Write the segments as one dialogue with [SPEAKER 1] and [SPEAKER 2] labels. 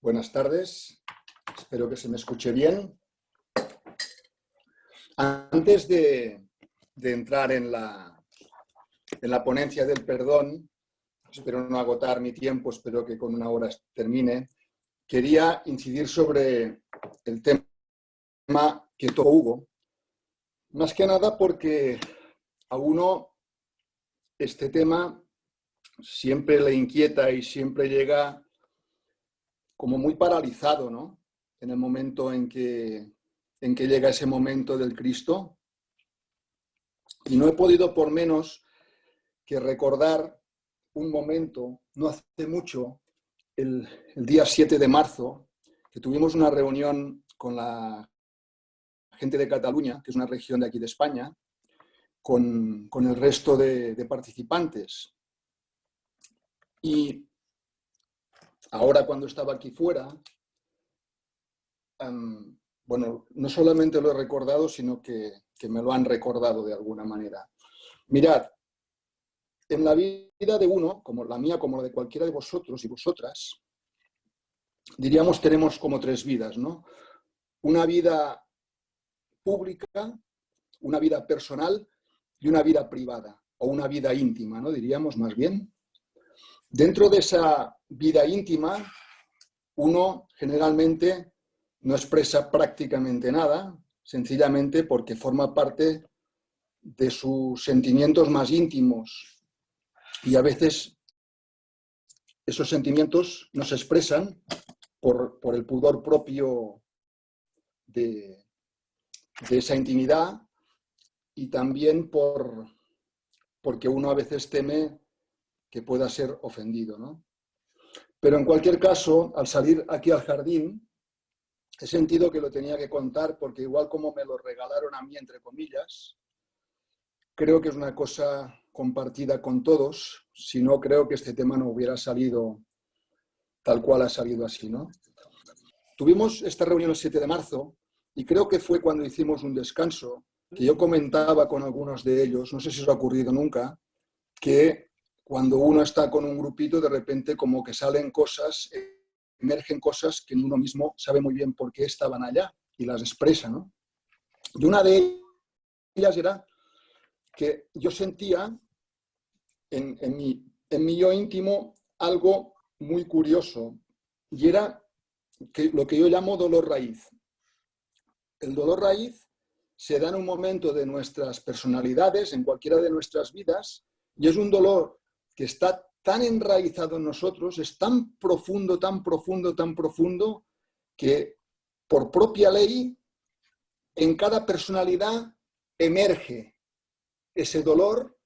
[SPEAKER 1] Buenas tardes, espero que se me escuche bien. Antes de entrar en la ponencia del perdón, espero no agotar mi tiempo, espero que con una hora termine, quería incidir sobre el tema que tocó Hugo, más que nada porque a uno este tema siempre le inquieta y siempre llega como muy paralizado, ¿no? En el momento en que llega ese momento del Cristo. Y no he podido por menos que recordar un momento, no hace mucho, el día 7 de marzo, que tuvimos una reunión con la gente de Cataluña, que es una región de aquí de España, con el resto de participantes. Y ahora cuando estaba aquí fuera, bueno, no solamente lo he recordado, sino que me lo han recordado de alguna manera. Mirad, en la vida de uno, como la mía, como la de cualquiera de vosotros y vosotras, diríamos tenemos como tres vidas, ¿no? Una vida pública, una vida personal y una vida privada, o una vida íntima, ¿no? Diríamos más bien. Dentro de esa vida íntima, uno generalmente no expresa prácticamente nada, sencillamente porque forma parte de sus sentimientos más íntimos. Y a veces esos sentimientos no se expresan por el pudor propio de esa intimidad y también porque uno a veces teme que pueda ser ofendido, ¿no? Pero en cualquier caso, al salir aquí al jardín, he sentido que lo tenía que contar porque igual como me lo regalaron a mí, entre comillas, creo que es una cosa compartida con todos, si no creo que este tema no hubiera salido tal cual ha salido así, ¿no? Tuvimos esta reunión el 7 de marzo y creo que fue cuando hicimos un descanso, que yo comentaba con algunos de ellos, no sé si os ha ocurrido nunca, que cuando uno está con un grupito, de repente como que salen cosas, emergen cosas que uno mismo sabe muy bien por qué estaban allá y las expresa, ¿no? Y una de ellas era que yo sentía en mi yo íntimo algo muy curioso y era lo que yo llamo dolor raíz. El dolor raíz se da en un momento de nuestras personalidades, en cualquiera de nuestras vidas, y es un dolor que está tan enraizado en nosotros, es tan profundo, tan profundo, tan profundo, que por propia ley, en cada personalidad emerge ese dolor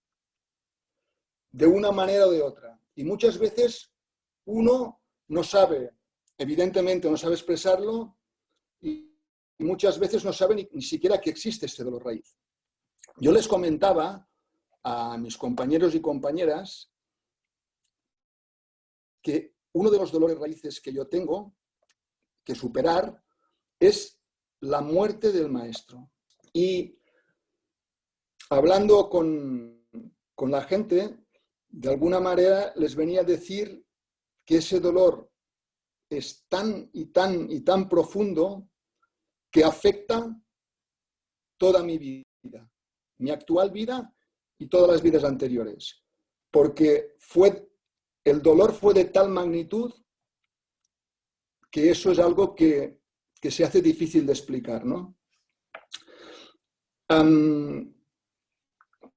[SPEAKER 1] de una manera o de otra. Y muchas veces uno no sabe, evidentemente no sabe expresarlo, y muchas veces no sabe ni siquiera que existe este dolor raíz. Yo les comentaba a mis compañeros y compañeras que uno de los dolores raíces que yo tengo que superar es la muerte del maestro. Y hablando con la gente, de alguna manera les venía a decir que ese dolor es tan y tan y tan profundo que afecta toda mi vida, mi actual vida y todas las vidas anteriores, porque el dolor fue de tal magnitud que eso es algo que se hace difícil de explicar, ¿no?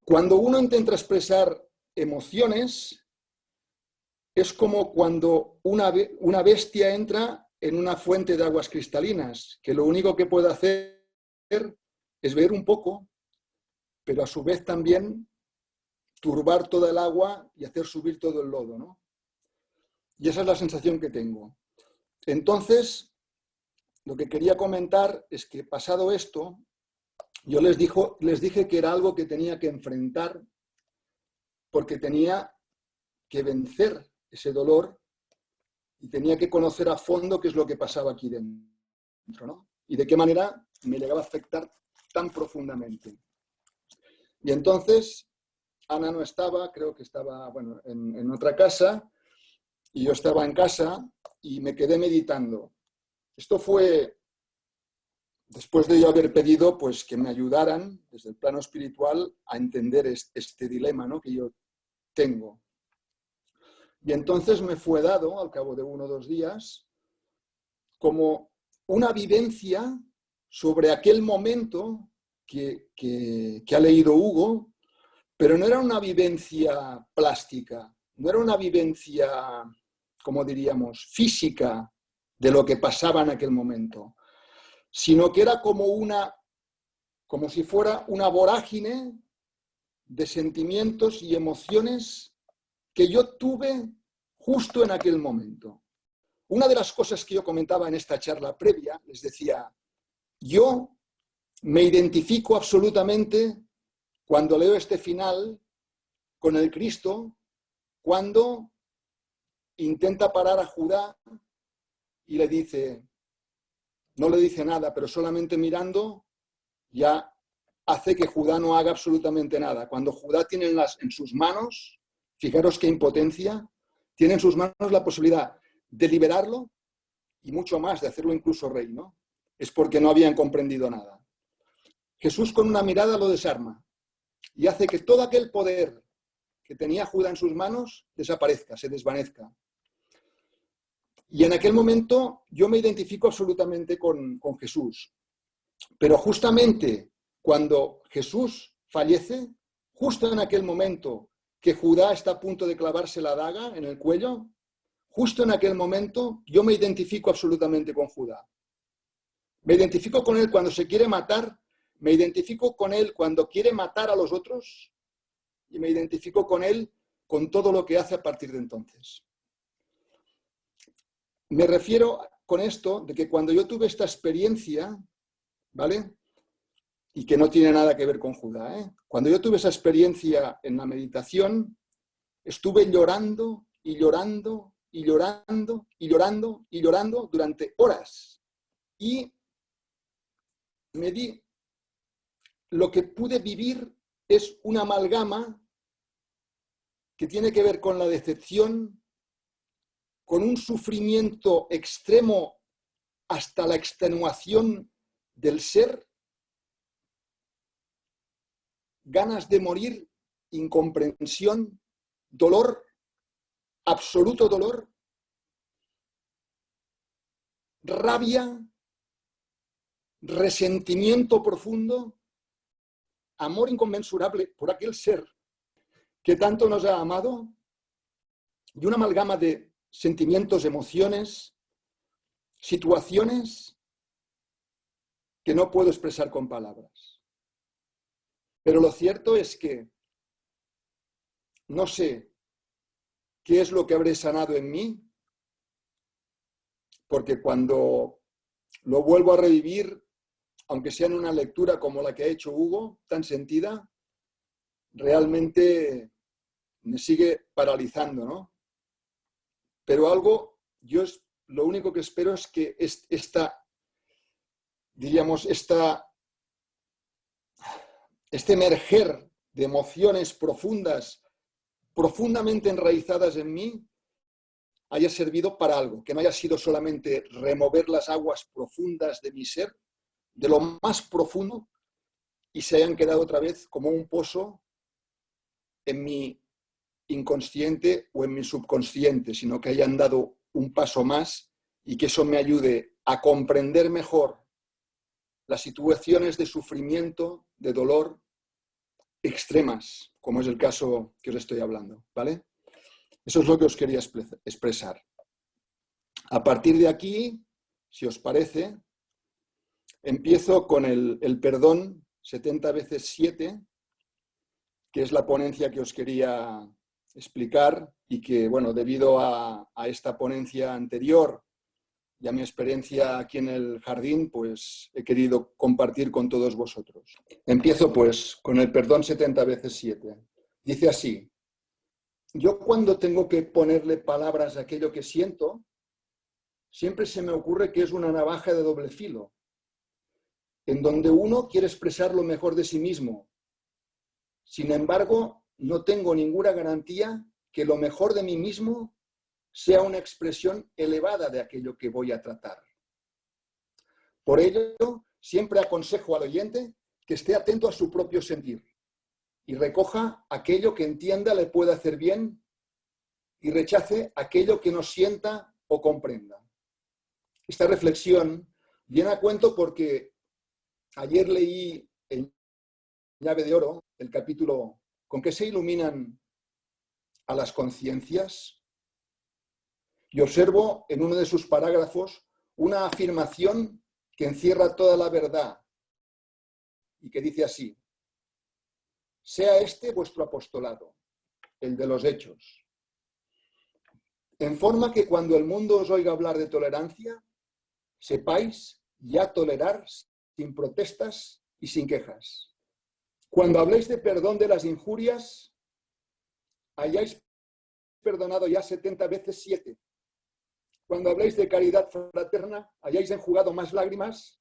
[SPEAKER 1] Cuando uno intenta expresar emociones, es como cuando una bestia entra en una fuente de aguas cristalinas, que lo único que puede hacer es beber un poco, pero a su vez también turbar toda el agua y hacer subir todo el lodo, ¿no? Y esa es la sensación que tengo. Entonces, lo que quería comentar es que pasado esto, yo les dije que era algo que tenía que enfrentar porque tenía que vencer ese dolor y tenía que conocer a fondo qué es lo que pasaba aquí dentro, ¿no? Y de qué manera me llegaba a afectar tan profundamente. Y entonces Ana no estaba, creo que estaba, bueno, en otra casa, y yo estaba en casa y me quedé meditando. Esto fue después de yo haber pedido pues, que me ayudaran desde el plano espiritual a entender este dilema, ¿no?, que yo tengo. Y entonces me fue dado, al cabo de 1 o 2 días, como una vivencia sobre aquel momento que ha leído Hugo, pero no era una vivencia plástica, no era una vivencia, como diríamos, física de lo que pasaba en aquel momento, sino que era como si fuera una vorágine de sentimientos y emociones que yo tuve justo en aquel momento. Una de las cosas que yo comentaba en esta charla previa, les decía, yo me identifico absolutamente cuando leo este final con el Cristo, cuando intenta parar a Judá y le dice, no le dice nada, pero solamente mirando ya hace que Judá no haga absolutamente nada. Cuando Judá tiene en sus manos, fijaros qué impotencia, tiene en sus manos la posibilidad de liberarlo y mucho más, de hacerlo incluso rey, ¿no? Es porque no habían comprendido nada. Jesús con una mirada lo desarma y hace que todo aquel poder que tenía Judá en sus manos desaparezca, se desvanezca. Y en aquel momento yo me identifico absolutamente con Jesús. Pero justamente cuando Jesús fallece, justo en aquel momento que Judá está a punto de clavarse la daga en el cuello, justo en aquel momento yo me identifico absolutamente con Judá. Me identifico con él cuando se quiere matar, me identifico con él cuando quiere matar a los otros y me identifico con él con todo lo que hace a partir de entonces. Me refiero con esto de que cuando yo tuve esta experiencia, ¿vale?, y que no tiene nada que ver con Judá, ¿eh? Cuando yo tuve esa experiencia en la meditación, estuve llorando y llorando y llorando y llorando y llorando durante horas. Y lo que pude vivir es una amalgama que tiene que ver con la decepción, con un sufrimiento extremo hasta la extenuación del ser, ganas de morir, incomprensión, dolor, absoluto dolor, rabia, resentimiento profundo, amor inconmensurable por aquel ser que tanto nos ha amado y una amalgama de sentimientos, emociones, situaciones que no puedo expresar con palabras. Pero lo cierto es que no sé qué es lo que habré sanado en mí, porque cuando lo vuelvo a revivir, aunque sea en una lectura como la que ha hecho Hugo, tan sentida, realmente me sigue paralizando, ¿no? Pero lo único que espero es que este emerger de emociones profundas, profundamente enraizadas en mí, haya servido para algo, que no haya sido solamente remover las aguas profundas de mi ser, de lo más profundo, y se hayan quedado otra vez como un pozo en mi inconsciente o en mi subconsciente, sino que hayan dado un paso más y que eso me ayude a comprender mejor las situaciones de sufrimiento, de dolor extremas, como es el caso que os estoy hablando, ¿vale? Eso es lo que os quería expresar. A partir de aquí, si os parece, empiezo con el perdón 70 veces 7, que es la ponencia que os quería explicar y que, bueno, debido a esta ponencia anterior y a mi experiencia aquí en el jardín, pues he querido compartir con todos vosotros. Empiezo pues con el perdón 70 veces 7. Dice así: yo cuando tengo que ponerle palabras a aquello que siento, siempre se me ocurre que es una navaja de doble filo, en donde uno quiere expresar lo mejor de sí mismo. Sin embargo, no tengo ninguna garantía que lo mejor de mí mismo sea una expresión elevada de aquello que voy a tratar. Por ello, siempre aconsejo al oyente que esté atento a su propio sentir y recoja aquello que entienda le pueda hacer bien y rechace aquello que no sienta o comprenda. Esta reflexión viene a cuento porque ayer leí en Llave de Oro el capítulo ¿Con qué se iluminan a las conciencias? Y observo en uno de sus parágrafos una afirmación que encierra toda la verdad y que dice así: sea este vuestro apostolado, el de los hechos, en forma que cuando el mundo os oiga hablar de tolerancia, sepáis ya tolerar sin protestas y sin quejas. Cuando habléis de perdón de las injurias, hayáis perdonado ya 70 veces 7. Cuando habléis de caridad fraterna, hayáis enjugado más lágrimas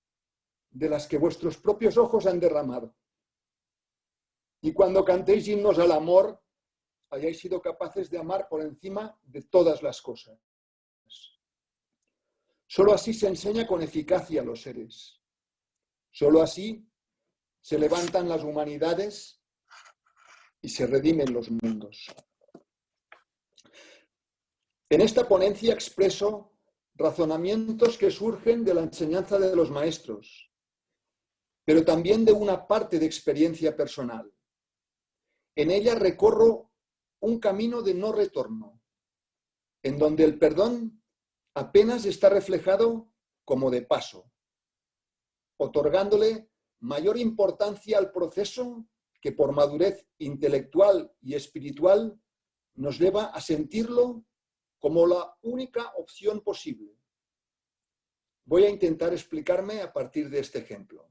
[SPEAKER 1] de las que vuestros propios ojos han derramado. Y cuando cantéis himnos al amor, hayáis sido capaces de amar por encima de todas las cosas. Solo así se enseña con eficacia a los seres. Solo así se levantan las humanidades y se redimen los mundos. En esta ponencia expreso razonamientos que surgen de la enseñanza de los maestros, pero también de una parte de experiencia personal. En ella recorro un camino de no retorno, en donde el perdón apenas está reflejado como de paso, otorgándole mayor importancia al proceso que por madurez intelectual y espiritual nos lleva a sentirlo como la única opción posible. Voy a intentar explicarme a partir de este ejemplo.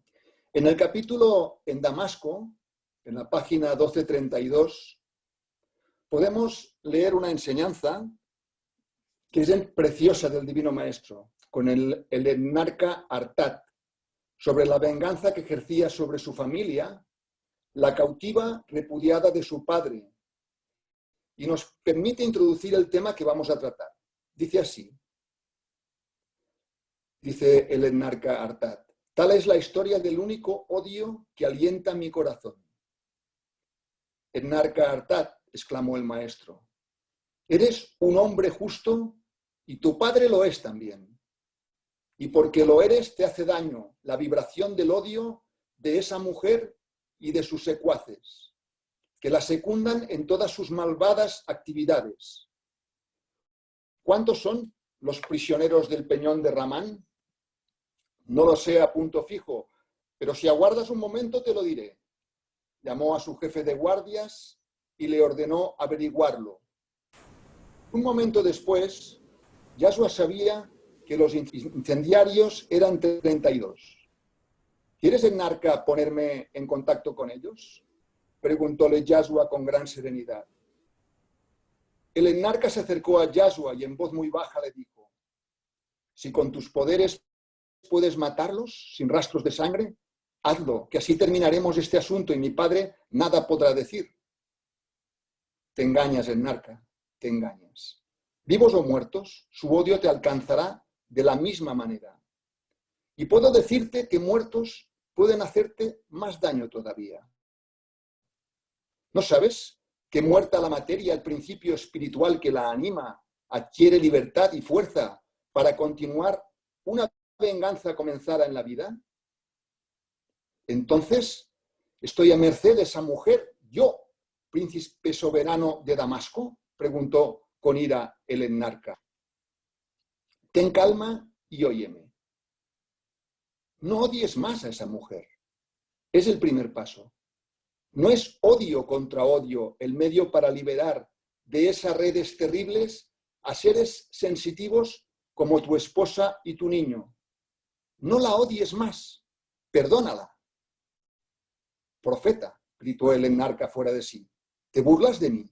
[SPEAKER 1] En el capítulo En Damasco, en la página 1232, podemos leer una enseñanza que es preciosa del Divino Maestro, con el etnarca Artat, sobre la venganza que ejercía sobre su familia, la cautiva repudiada de su padre, y nos permite introducir el tema que vamos a tratar. Dice así, dice el etnarca Artat: tal es la historia del único odio que alienta mi corazón. Etnarca Artat, exclamó el maestro, eres un hombre justo y tu padre lo es también. Y porque lo eres te hace daño la vibración del odio de esa mujer y de sus secuaces, que la secundan en todas sus malvadas actividades. ¿Cuántos son los prisioneros del peñón de Ramán? No lo sé a punto fijo, pero si aguardas un momento te lo diré. Llamó a su jefe de guardias y le ordenó averiguarlo. Un momento después, Yasua sabía que los incendiarios eran 32. ¿Quieres, etnarca, ponerme en contacto con ellos?, preguntóle Yasua con gran serenidad. El etnarca se acercó a Yasua y en voz muy baja le dijo: si con tus poderes puedes matarlos sin rastros de sangre, hazlo, que así terminaremos este asunto y mi padre nada podrá decir. Te engañas, etnarca, te engañas. Vivos o muertos, su odio te alcanzará de la misma manera. Y puedo decirte que muertos pueden hacerte más daño todavía. ¿No sabes que muerta la materia, el principio espiritual que la anima adquiere libertad y fuerza para continuar una venganza comenzada en la vida? Entonces, ¿estoy a merced de esa mujer, yo, príncipe soberano de Damasco?, preguntó con ira el etnarca. Ten calma y óyeme. No odies más a esa mujer. Es el primer paso. No es odio contra odio el medio para liberar de esas redes terribles a seres sensitivos como tu esposa y tu niño. No la odies más, perdónala. Profeta, gritó el etnarca fuera de sí, ¿te burlas de mí?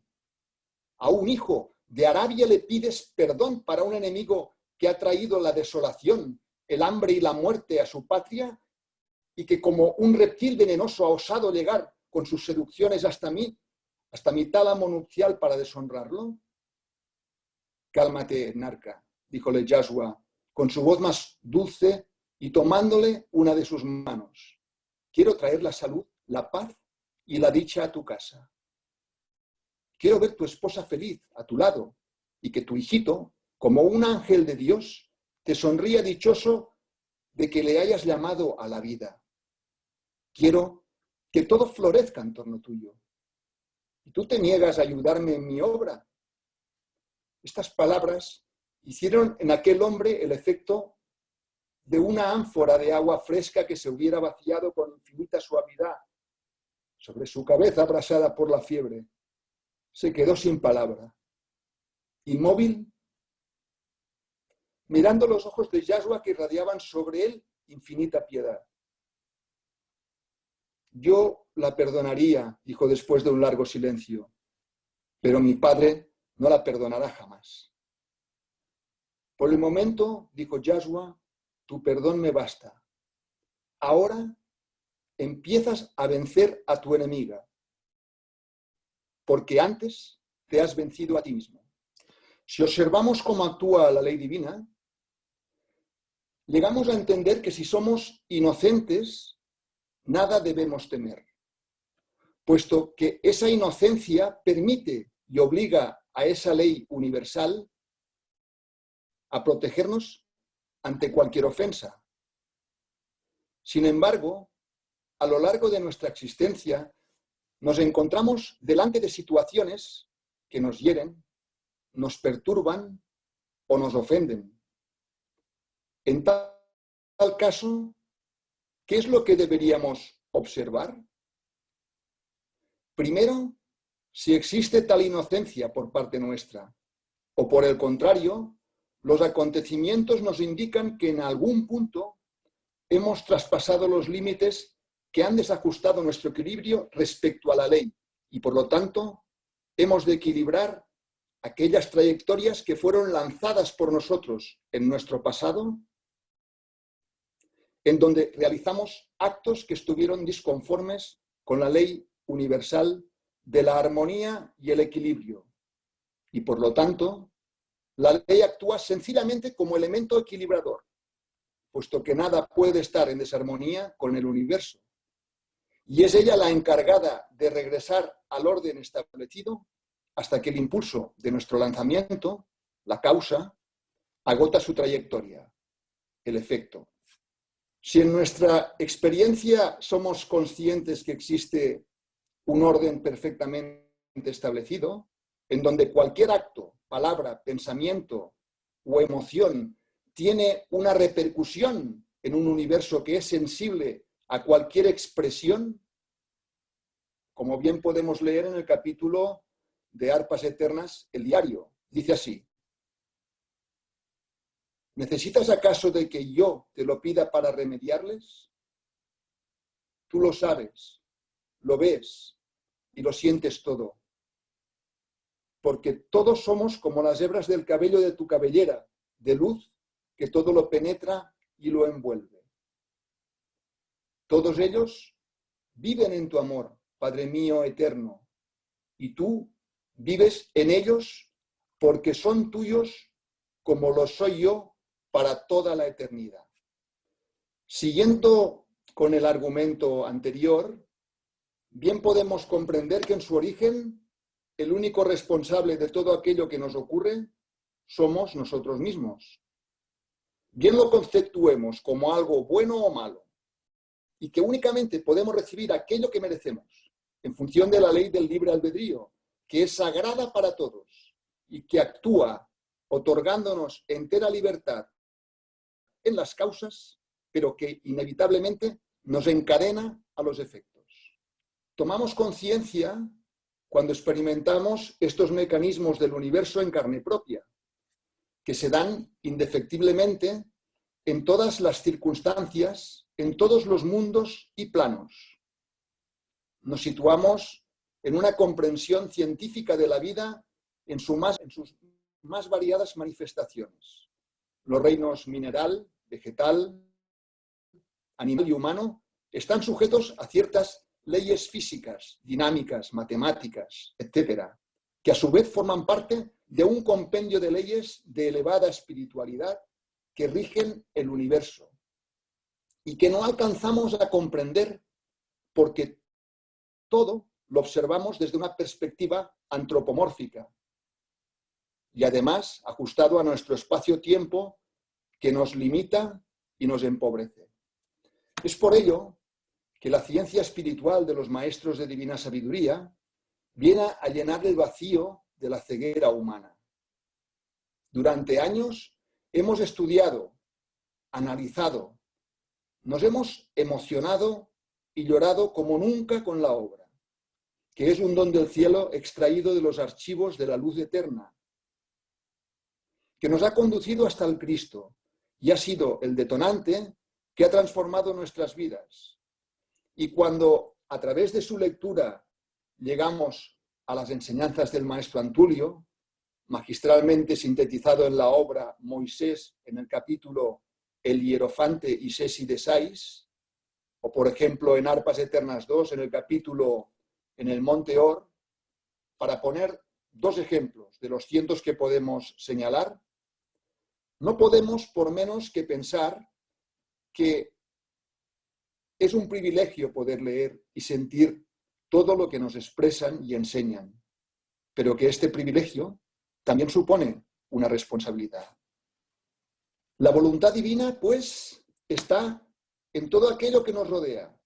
[SPEAKER 1] A un hijo de Arabia le pides perdón para un enemigo que ha traído la desolación, el hambre y la muerte a su patria y que como un reptil venenoso ha osado llegar con sus seducciones hasta mí, hasta mi tálamo nupcial para deshonrarlo. Cálmate, Narca, díjole Yashua, con su voz más dulce y tomándole una de sus manos. Quiero traer la salud, la paz y la dicha a tu casa. Quiero ver tu esposa feliz a tu lado y que tu hijito, como un ángel de Dios, te sonría dichoso de que le hayas llamado a la vida. Quiero que todo florezca en torno tuyo. Y tú te niegas a ayudarme en mi obra. Estas palabras hicieron en aquel hombre el efecto de una ánfora de agua fresca que se hubiera vaciado con infinita suavidad sobre su cabeza abrasada por la fiebre. Se quedó sin palabra, inmóvil, mirando los ojos de Yashua que irradiaban sobre él infinita piedad. Yo la perdonaría, dijo después de un largo silencio, pero mi padre no la perdonará jamás. Por el momento, dijo Yashua, tu perdón me basta. Ahora empiezas a vencer a tu enemiga, porque antes te has vencido a ti mismo. Si observamos cómo actúa la ley divina, llegamos a entender que si somos inocentes, nada debemos temer, puesto que esa inocencia permite y obliga a esa ley universal a protegernos ante cualquier ofensa. Sin embargo, a lo largo de nuestra existencia, nos encontramos delante de situaciones que nos hieren, nos perturban o nos ofenden. En tal caso, ¿qué es lo que deberíamos observar? Primero, si existe tal inocencia por parte nuestra, o por el contrario, los acontecimientos nos indican que en algún punto hemos traspasado los límites que han desajustado nuestro equilibrio respecto a la ley y, por lo tanto, hemos de equilibrar aquellas trayectorias que fueron lanzadas por nosotros en nuestro pasado, en donde realizamos actos que estuvieron disconformes con la ley universal de la armonía y el equilibrio. Y, por lo tanto, la ley actúa sencillamente como elemento equilibrador, puesto que nada puede estar en desarmonía con el universo. Y es ella la encargada de regresar al orden establecido hasta que el impulso de nuestro lanzamiento, la causa, agota su trayectoria, el efecto. Si en nuestra experiencia somos conscientes que existe un orden perfectamente establecido, en donde cualquier acto, palabra, pensamiento o emoción tiene una repercusión en un universo que es sensible a cualquier expresión, como bien podemos leer en el capítulo de Arpas Eternas, el diario. Dice así: ¿necesitas acaso de que yo te lo pida para remediarles? Tú lo sabes, lo ves y lo sientes todo. Porque todos somos como las hebras del cabello de tu cabellera, de luz que todo lo penetra y lo envuelve. Todos ellos viven en tu amor, Padre mío eterno, y tú vives en ellos porque son tuyos como lo soy yo para toda la eternidad. Siguiendo con el argumento anterior, bien podemos comprender que en su origen el único responsable de todo aquello que nos ocurre somos nosotros mismos. Bien lo conceptuemos como algo bueno o malo, y que únicamente podemos recibir aquello que merecemos, en función de la ley del libre albedrío, que es sagrada para todos, y que actúa otorgándonos entera libertad en las causas, pero que inevitablemente nos encadena a los efectos. Tomamos conciencia cuando experimentamos estos mecanismos del universo en carne propia, que se dan indefectiblemente en todas las circunstancias, en todos los mundos y planos. Nos situamos en una comprensión científica de la vida en sus más variadas manifestaciones. Los reinos mineral, vegetal, animal y humano están sujetos a ciertas leyes físicas, dinámicas, matemáticas, etcétera, que a su vez forman parte de un compendio de leyes de elevada espiritualidad que rigen el universo y que no alcanzamos a comprender porque todo lo observamos desde una perspectiva antropomórfica y además ajustado a nuestro espacio-tiempo que nos limita y nos empobrece. Es por ello que la ciencia espiritual de los maestros de divina sabiduría viene a llenar el vacío de la ceguera humana. Durante años hemos estudiado, analizado, nos hemos emocionado y llorado como nunca con la obra, que es un don del cielo extraído de los archivos de la luz eterna, que nos ha conducido hasta el Cristo y ha sido el detonante que ha transformado nuestras vidas. Y cuando a través de su lectura llegamos a las enseñanzas del maestro Antulio, magistralmente sintetizado en la obra Moisés en el capítulo El hierofante y Sesi de Sais, o por ejemplo en Arpas Eternas 2 en el capítulo En el Monte Or, para poner dos ejemplos de los cientos que podemos señalar, no podemos por menos que pensar que es un privilegio poder leer y sentir todo lo que nos expresan y enseñan, pero que este privilegio también supone una responsabilidad. La voluntad divina, pues, está en todo aquello que nos rodea,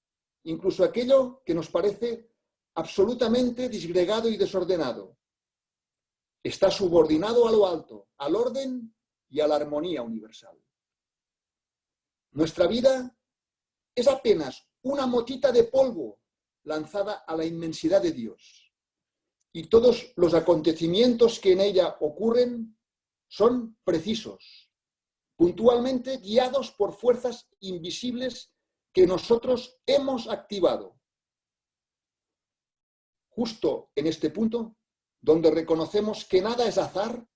[SPEAKER 1] incluso aquello que nos parece absolutamente disgregado y desordenado. Está subordinado a lo alto, al orden y a la armonía universal. Nuestra vida es apenas una motita de polvo lanzada a la inmensidad de Dios. Y todos los acontecimientos que en ella ocurren son precisos, puntualmente guiados por fuerzas invisibles que nosotros hemos activado. Justo en este punto, donde reconocemos que nada es azar,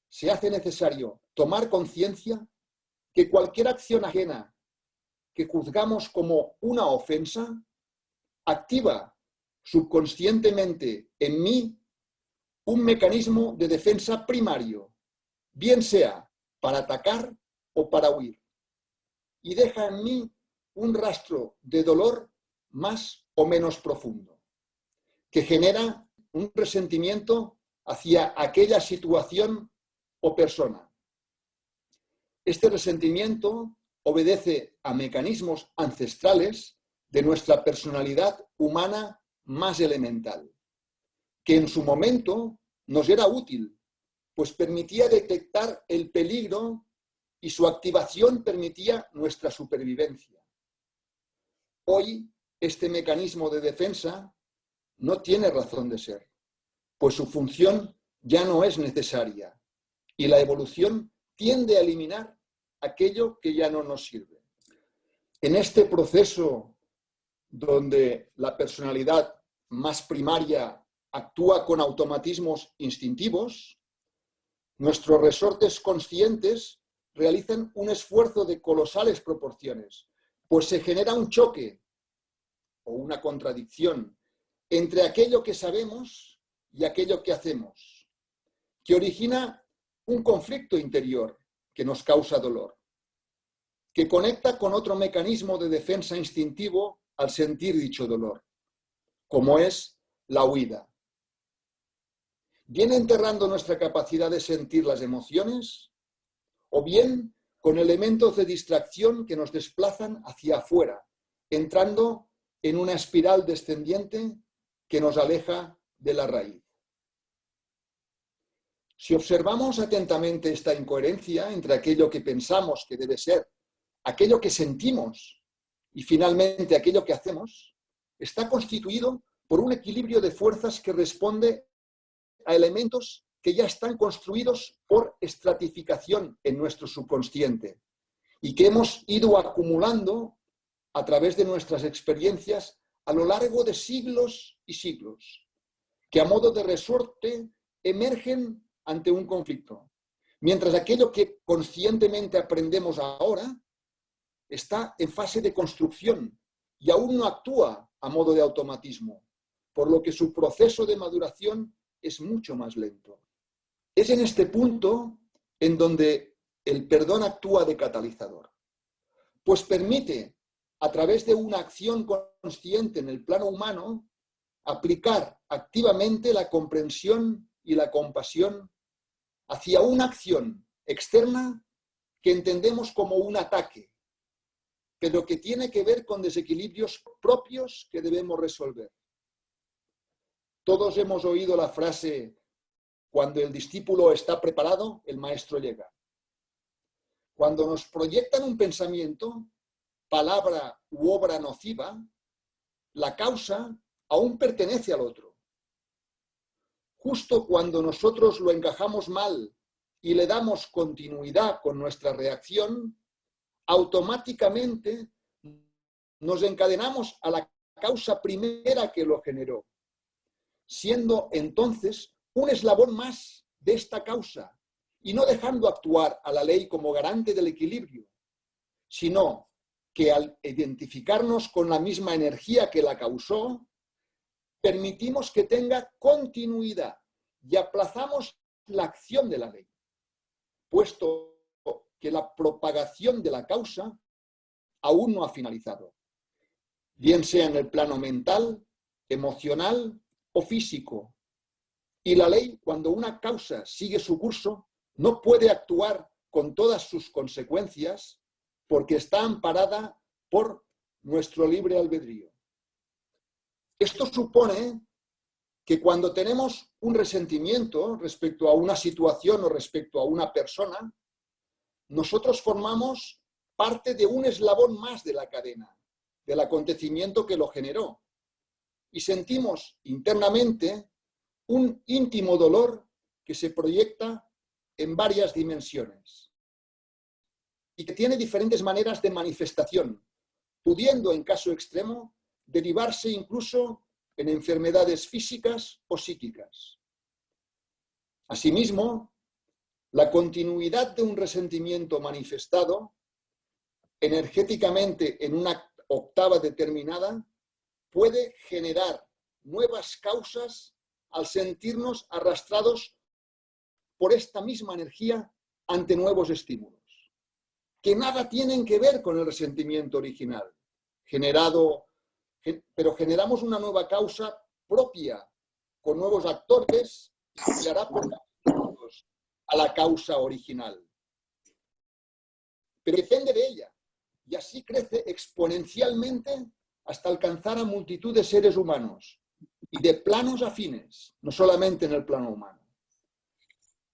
[SPEAKER 1] se hace necesario tomar conciencia que cualquier acción ajena que juzgamos como una ofensa activa subconscientemente en mí un mecanismo de defensa primario, bien sea para atacar o para huir, y deja en mí un rastro de dolor más o menos profundo, que genera un resentimiento hacia aquella situación o persona. Este resentimiento obedece a mecanismos ancestrales de nuestra personalidad humana más elemental, que en su momento nos era útil, pues permitía detectar el peligro y su activación permitía nuestra supervivencia. Hoy, este mecanismo de defensa no tiene razón de ser, pues su función ya no es necesaria y la evolución tiende a eliminar aquello que ya no nos sirve. En este proceso donde la personalidad más primaria actúa con automatismos instintivos, nuestros resortes conscientes realizan un esfuerzo de colosales proporciones, pues se genera un choque o una contradicción entre aquello que sabemos y aquello que hacemos, que origina un conflicto interior que nos causa dolor, que conecta con otro mecanismo de defensa instintivo al sentir dicho dolor, como es la huida. Bien enterrando nuestra capacidad de sentir las emociones, o bien con elementos de distracción que nos desplazan hacia afuera, entrando en una espiral descendiente que nos aleja de la raíz. Si observamos atentamente esta incoherencia entre aquello que pensamos que debe ser, aquello que sentimos y finalmente aquello que hacemos, está constituido por un equilibrio de fuerzas que responde a elementos que ya están construidos por estratificación en nuestro subconsciente y que hemos ido acumulando a través de nuestras experiencias a lo largo de siglos y siglos, que a modo de resorte emergen ante un conflicto, mientras aquello que conscientemente aprendemos ahora está en fase de construcción y aún no actúa a modo de automatismo, por lo que su proceso de maduración es mucho más lento. Es en este punto en donde el perdón actúa de catalizador, pues permite, a través de una acción consciente en el plano humano, aplicar activamente la comprensión y la compasión hacia una acción externa que entendemos como un ataque, pero que tiene que ver con desequilibrios propios que debemos resolver. Todos hemos oído la frase: cuando el discípulo está preparado, el maestro llega. Cuando nos proyectan un pensamiento, palabra u obra nociva, la causa aún pertenece al otro. Justo cuando nosotros lo encajamos mal y le damos continuidad con nuestra reacción, automáticamente nos encadenamos a la causa primera que lo generó, siendo entonces un eslabón más de esta causa y no dejando actuar a la ley como garante del equilibrio, sino que al identificarnos con la misma energía que la causó, permitimos que tenga continuidad y aplazamos la acción de la ley, puesto que la propagación de la causa aún no ha finalizado, bien sea en el plano mental, emocional o físico. Y la ley, cuando una causa sigue su curso, no puede actuar con todas sus consecuencias porque está amparada por nuestro libre albedrío. Esto supone que cuando tenemos un resentimiento respecto a una situación o respecto a una persona, nosotros formamos parte de un eslabón más de la cadena, del acontecimiento que lo generó. Y sentimos internamente un íntimo dolor que se proyecta en varias dimensiones y que tiene diferentes maneras de manifestación, pudiendo, en caso extremo, derivarse incluso en enfermedades físicas o psíquicas. Asimismo, la continuidad de un resentimiento manifestado energéticamente en una octava determinada puede generar nuevas causas al sentirnos arrastrados por esta misma energía ante nuevos estímulos, que nada tienen que ver con el resentimiento original, pero generamos una nueva causa propia, con nuevos actores, y se hará por a la causa original. Pero depende de ella, y así crece exponencialmente hasta alcanzar a multitud de seres humanos y de planos afines, no solamente en el plano humano.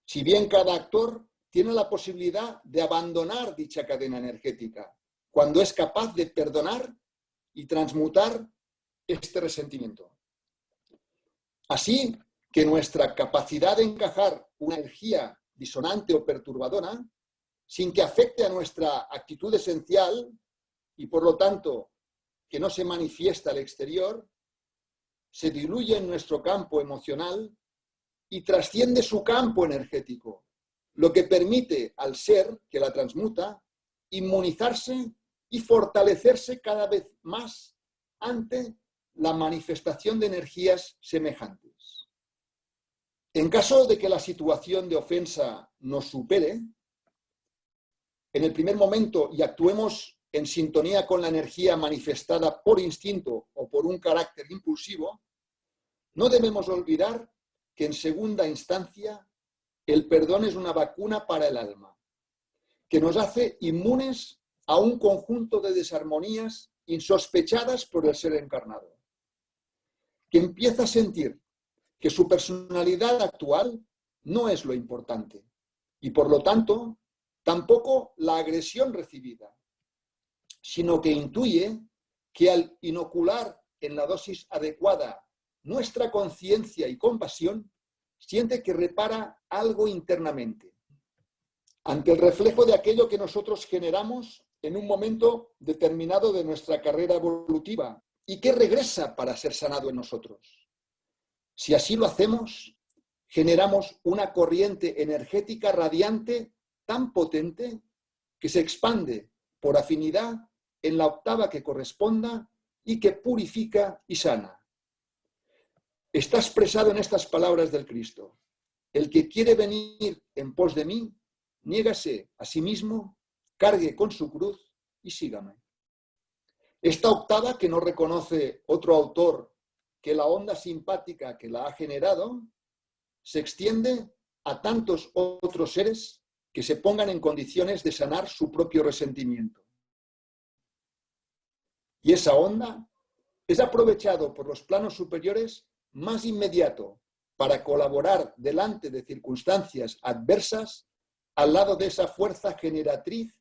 [SPEAKER 1] Si bien cada actor tiene la posibilidad de abandonar dicha cadena energética cuando es capaz de perdonar y transmutar este resentimiento. Así que nuestra capacidad de encajar una energía disonante o perturbadora, sin que afecte a nuestra actitud esencial y por lo tanto que no se manifiesta al exterior, se diluye en nuestro campo emocional y trasciende su campo energético, lo que permite al ser que la transmuta inmunizarse y fortalecerse cada vez más ante la manifestación de energías semejantes. En caso de que la situación de ofensa nos supere, en el primer momento y actuemos en sintonía con la energía manifestada por instinto o por un carácter impulsivo, no debemos olvidar que en segunda instancia el perdón es una vacuna para el alma, que nos hace inmunes a un conjunto de desarmonías insospechadas por el ser encarnado, que empieza a sentir que su personalidad actual no es lo importante y por lo tanto tampoco la agresión recibida, sino que intuye que al inocular en la dosis adecuada nuestra conciencia y compasión, siente que repara algo internamente ante el reflejo de aquello que nosotros generamos en un momento determinado de nuestra carrera evolutiva y que regresa para ser sanado en nosotros. Si así lo hacemos, generamos una corriente energética radiante tan potente que se expande por afinidad en la octava que corresponda y que purifica y sana. Está expresado en estas palabras del Cristo: el que quiere venir en pos de mí, niégase a sí mismo, cargue con su cruz y sígame. Esta octava, que no reconoce otro autor que la onda simpática que la ha generado, se extiende a tantos otros seres que se pongan en condiciones de sanar su propio resentimiento. Y esa onda es aprovechado por los planos superiores más inmediato para colaborar delante de circunstancias adversas al lado de esa fuerza generatriz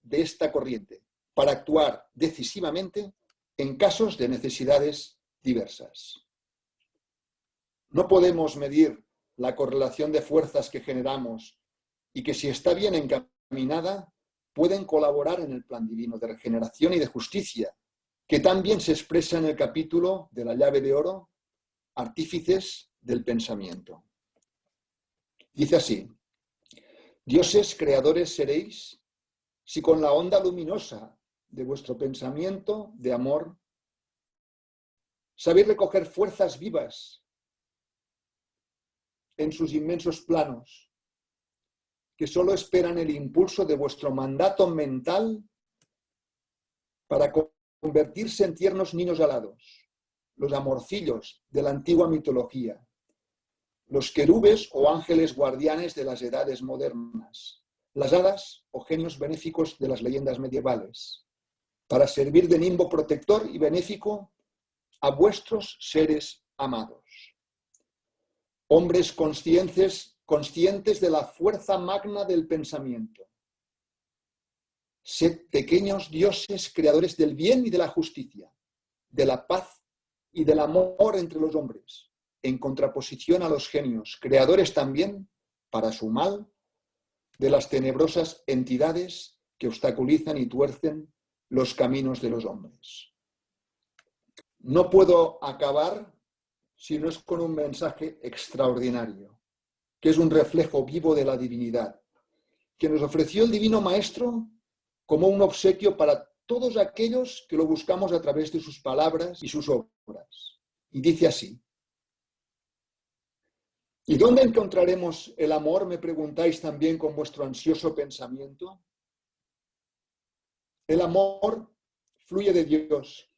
[SPEAKER 1] de esta corriente, para actuar decisivamente en casos de necesidades diversas. No podemos medir la correlación de fuerzas que generamos y que, si está bien encaminada, pueden colaborar en el plan divino de regeneración y de justicia, que también se expresa en el capítulo de la llave de oro, artífices del pensamiento. Dice así: dioses creadores seréis si con la onda luminosa de vuestro pensamiento de amor sabéis recoger fuerzas vivas en sus inmensos planos, que solo esperan el impulso de vuestro mandato mental para convertirse en tiernos niños alados, los amorcillos de la antigua mitología, los querubes o ángeles guardianes de las edades modernas, las hadas o genios benéficos de las leyendas medievales, para servir de nimbo protector y benéfico a vuestros seres amados. Hombres conscientes de la fuerza magna del pensamiento. Sed pequeños dioses creadores del bien y de la justicia, de la paz y del amor entre los hombres, en contraposición a los genios, creadores también, para su mal, de las tenebrosas entidades que obstaculizan y tuercen los caminos de los hombres. No puedo acabar si no es con un mensaje extraordinario, que es un reflejo vivo de la divinidad, que nos ofreció el Divino Maestro como un obsequio para todos aquellos que lo buscamos a través de sus palabras y sus obras. Y dice así: ¿y dónde encontraremos el amor?, me preguntáis también con vuestro ansioso pensamiento. El amor fluye de Dios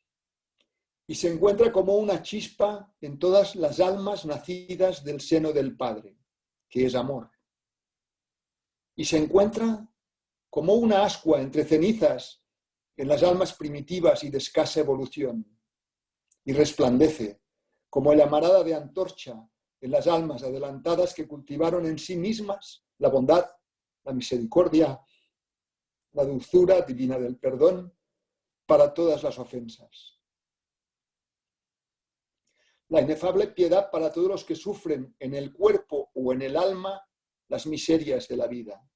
[SPEAKER 1] y se encuentra como una chispa en todas las almas nacidas del seno del Padre, que es amor. Y se encuentra como una ascua entre cenizas en las almas primitivas y de escasa evolución, y resplandece como llamarada de antorcha en las almas adelantadas que cultivaron en sí mismas la bondad, la misericordia, la dulzura divina del perdón para todas las ofensas. La inefable piedad para todos los que sufren en el cuerpo o en el alma las miserias de la vida,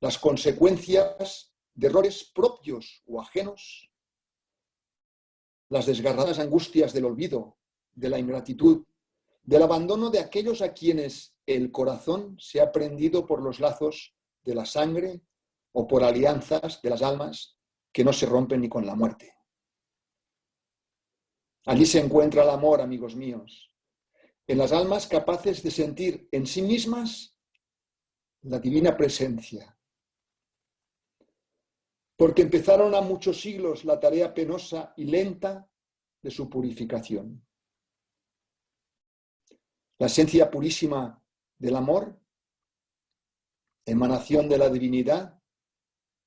[SPEAKER 1] las consecuencias de errores propios o ajenos, las desgarradas angustias del olvido, de la ingratitud, del abandono de aquellos a quienes el corazón se ha prendido por los lazos de la sangre o por alianzas de las almas que no se rompen ni con la muerte. Allí se encuentra el amor, amigos míos, en las almas capaces de sentir en sí mismas la divina presencia. Porque empezaron a muchos siglos la tarea penosa y lenta de su purificación. La esencia purísima del amor, emanación de la divinidad,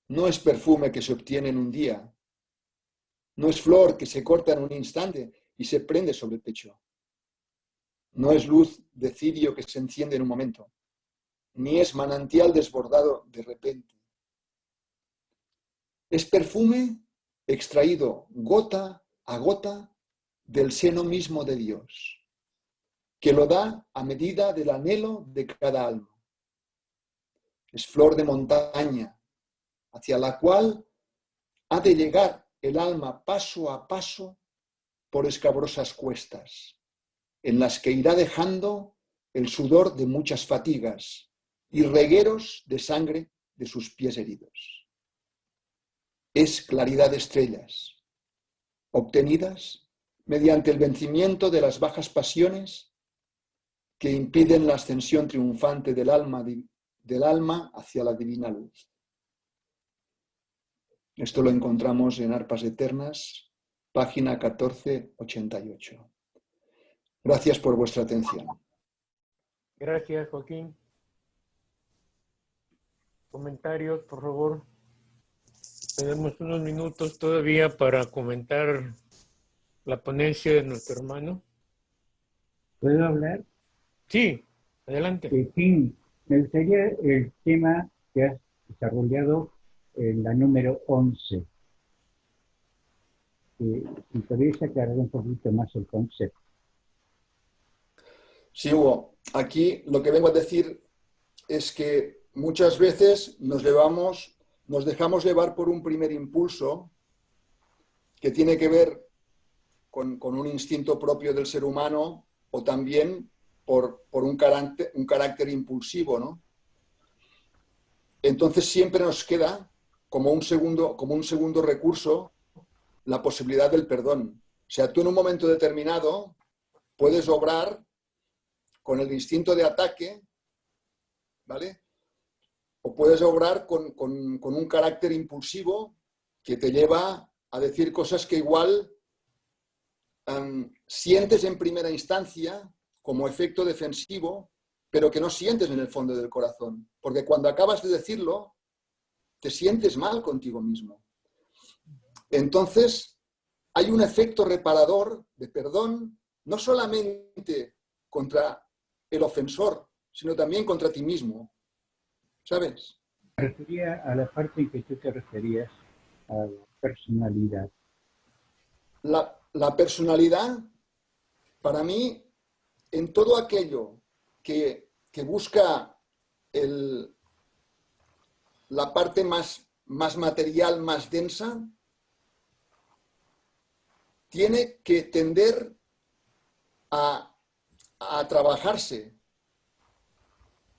[SPEAKER 1] no es perfume que se obtiene en un día, no es flor que se corta en un instante y se prende sobre el pecho, no es luz de cirio que se enciende en un momento, ni es manantial desbordado de repente. Es perfume extraído gota a gota del seno mismo de Dios, que lo da a medida del anhelo de cada alma. Es flor de montaña, hacia la cual ha de llegar el alma paso a paso por escabrosas cuestas, en las que irá dejando el sudor de muchas fatigas y regueros de sangre de sus pies heridos. Es claridad de estrellas, obtenidas mediante el vencimiento de las bajas pasiones que impiden la ascensión triunfante del alma hacia la divina luz. Esto lo encontramos en Arpas Eternas, página 1488. Gracias por vuestra atención.
[SPEAKER 2] Gracias, Joaquín. Comentarios, por favor. Tenemos unos minutos todavía para comentar la ponencia de nuestro hermano.
[SPEAKER 3] ¿Puedo hablar?
[SPEAKER 2] Sí, adelante.
[SPEAKER 3] Sí, me gustaría el tema que has desarrollado en la número 11. Si podéis aclarar un poquito más el concepto.
[SPEAKER 1] Sí, Hugo, aquí lo que vengo a decir es que muchas veces nos dejamos llevar por un primer impulso que tiene que ver con un instinto propio del ser humano o también por un carácter impulsivo, ¿no? Entonces siempre nos queda como un segundo recurso la posibilidad del perdón. O sea, tú en un momento determinado puedes obrar con el instinto de ataque, ¿vale? O puedes obrar con un carácter impulsivo que te lleva a decir cosas que igual sientes en primera instancia como efecto defensivo, pero que no sientes en el fondo del corazón. Porque cuando acabas de decirlo, te sientes mal contigo mismo. Entonces, hay un efecto reparador de perdón, no solamente contra el ofensor, sino también contra ti mismo. ¿Sabes?
[SPEAKER 3] Me refería a la parte en que tú te referías a la personalidad.
[SPEAKER 1] La personalidad, para mí, en todo aquello que busca la parte más material, más densa, tiene que tender a trabajarse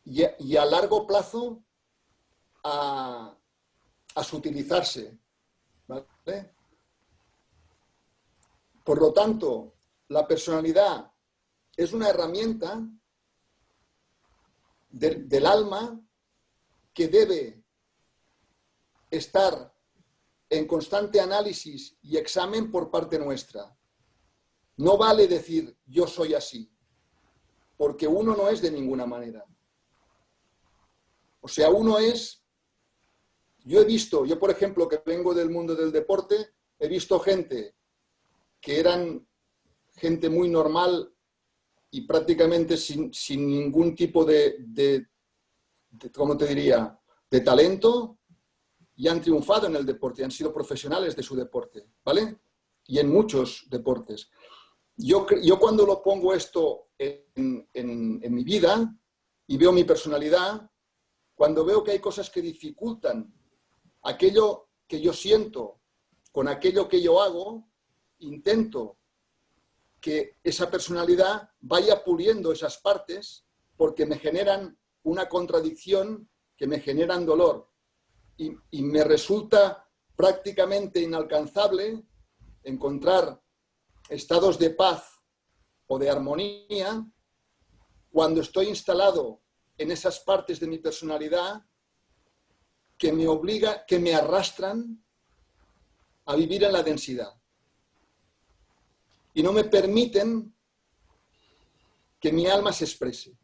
[SPEAKER 1] y a largo plazo a sutilizarse, ¿vale? Por lo tanto, la personalidad es una herramienta del alma que debe estar en constante análisis y examen por parte nuestra. No vale decir yo soy así, porque uno no es de ninguna manera. O sea, yo por ejemplo, que vengo del mundo del deporte, he visto gente que eran gente muy normal y prácticamente sin ningún tipo de ¿cómo te diría?, de talento, y han triunfado en el deporte, han sido profesionales de su deporte, ¿vale? Y en muchos deportes. Yo cuando lo pongo esto en mi vida y veo mi personalidad, cuando veo que hay cosas que dificultan aquello que yo siento con aquello que yo hago, intento que esa personalidad vaya puliendo esas partes porque me generan una contradicción, que me generan dolor. Y me resulta prácticamente inalcanzable encontrar estados de paz o de armonía cuando estoy instalado en esas partes de mi personalidad que me arrastran a vivir en la densidad y no me permiten que mi alma se exprese.